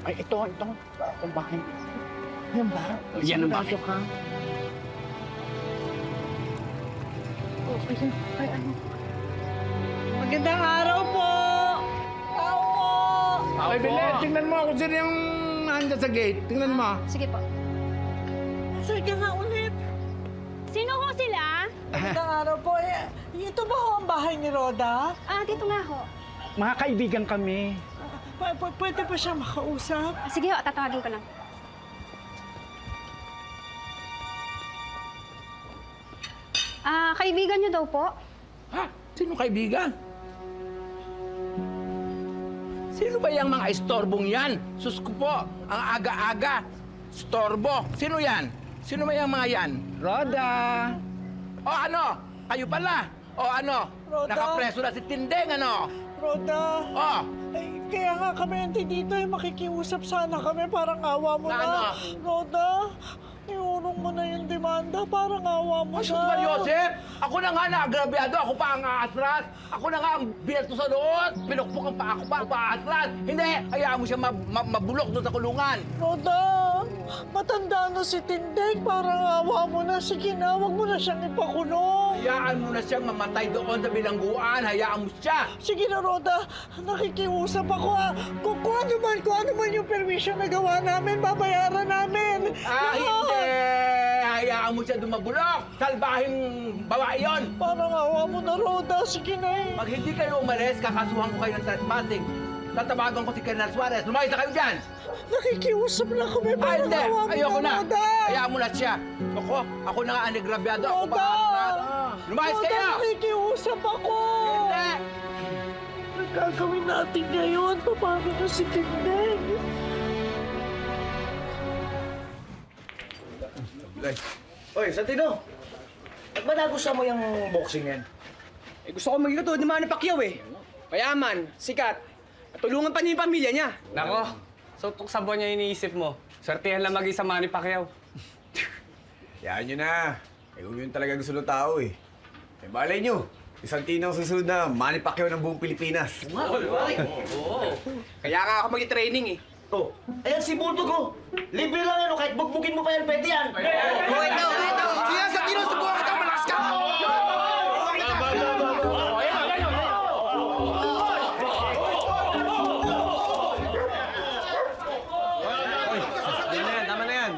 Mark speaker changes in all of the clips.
Speaker 1: Ay, itong bahay. Yan ba?
Speaker 2: Yan ang bahay.
Speaker 1: Ka? Oh, ay, ano?
Speaker 3: Magandang araw po! Tao po!
Speaker 4: Ay, Belen, tingnan mo kung sino yung nandiyan sa gate. Tingnan mo.
Speaker 5: Sige po.
Speaker 3: Sige nga ulit.
Speaker 5: Sino ho sila?
Speaker 3: Magandang araw po. Ito ba ho ang bahay ni Roda?
Speaker 5: Dito nga ho.
Speaker 1: Mga kaibigan kami.
Speaker 3: Pwede pa siya makausap?
Speaker 5: Sige ho, tatawagin ko lang. Kaibigan niyo daw po?
Speaker 4: Ha? Sino kaibigan? Sino ba yung mga istorbong yan? Sus ko po, ang aga-aga. Storbo. Sino yan? Sino ba yung mga yan?
Speaker 1: Roda!
Speaker 4: O ano? Kayo pala. O ano?
Speaker 3: Roda.
Speaker 4: Nakapreso na si Tindeng, ano?
Speaker 3: Roda,
Speaker 4: O,
Speaker 3: kaya nga kami dito makikiusap sana kami. Parang awa mo
Speaker 4: Na
Speaker 3: na.
Speaker 4: ano?
Speaker 3: Roda, iurong mo na yung demanda. Parang awa mo
Speaker 4: ay,
Speaker 3: na.
Speaker 4: sus ba, Joseph? Ako na nga naagrabyado. Ako pa ang aasras. Ako na nga ang binato sa noon. Pinukpok ang pa ako pa ang aasras. Hindi, hayaan mo siya mabulok doon sa kulungan.
Speaker 3: Roda, matanda na si Tindeng. Parang awa mo na. Sige na, wag mo na siyang ipakulong.
Speaker 4: Hayaan mo na siyang mamatay doon sa bilangguan. Hayaan mo siya.
Speaker 3: Sige na, Roda. Nakikiusap ako, ha. Kung ano man yung permission na gawa namin, babayaran namin.
Speaker 4: Hindi! Hayaan mo siya dumabulok! Salbahing babae yun!
Speaker 3: Parang awa mo na, Roda. Sige na eh.
Speaker 4: Pag hindi kayo umalis, kakasuhan ko kayo ng trespassing. Tatawagan ko si Colonel Suarez. Lumayas na kayo dyan!
Speaker 3: Nakikiusap na kami. Parang
Speaker 4: Hindi!
Speaker 3: awa mo
Speaker 4: Ayoko na!
Speaker 3: Roda.
Speaker 4: Hayaan mo na siya! Ako na nga ang negrabyado. Ako
Speaker 3: Roda!
Speaker 4: pa! Lumayas
Speaker 3: Roda,
Speaker 4: kayo!
Speaker 3: nakikiusap ako.
Speaker 4: Hindi!
Speaker 3: Ang gagawin natin ngayon? Paano na si Tindeng?
Speaker 6: Oy, Santino! Ba't ba nagustuhan mo yung boxing yan?
Speaker 7: Gusto ko maging katulad ni Manny Pacquiao eh. Mayaman, sikat, at tulungan pa niya yung pamilya niya.
Speaker 2: Nako, sutok sa buwan niya iniisip mo. Swertihan lang maging sa Manny Pacquiao.
Speaker 6: Yan nyo na. Kung yun talaga gusto ng tao eh. Malay nyo, si Santino ang susunod na Manny Pacquiao ng buong Pilipinas.
Speaker 7: Kaya nga ako mag-training eh.
Speaker 8: Oh, ayan si Bulldog oh. Libre lang yan oh, kahit bugbugin mo pa yan, pwede yan.
Speaker 7: Oh, ito! Sige, Santino, subukan kita, malakas ka!
Speaker 2: Tama na yan.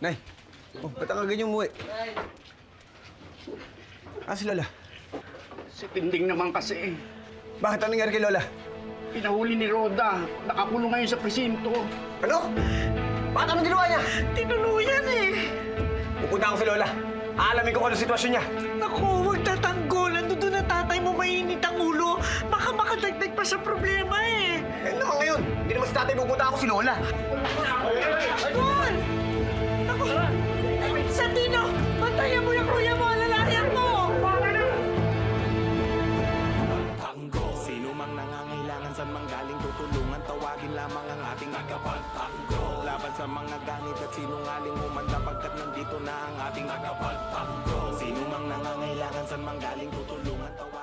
Speaker 6: Nay, ba't ang ganyan umuwi? Si Lola?
Speaker 1: Si Tinding naman kasi.
Speaker 6: Bakit anong nangyari kay Lola?
Speaker 1: Pinahuli ni Roda. Nakakulong ngayon sa presinto.
Speaker 6: Ano? Bakit anong ginawa niya?
Speaker 3: Tinuluyan eh.
Speaker 6: Pupunta ako sa Lola. Aalamin ko kung ano sitwasyon niya.
Speaker 3: Naku, huwag tatanggol. Nandun na tatay mo, mainit ang ulo. Baka makadagdag pa sa problema eh.
Speaker 6: Eh naman ngayon, hindi naman si tatay pupunta ako si Lola.
Speaker 3: Paul! Naku! Santino! Bantayan mo yung kuya mo! Alalayan mo!
Speaker 9: Sino mang nangangailangan sa manggaling tutulungan, tawagin lamang ang ating tagapagtanggol. Laban sa mga ganit at sinungaling humanda pagkat nandito na ang ating tagapagtanggol. Sino mang nangangailangan sa manggaling tutulungan, tawagin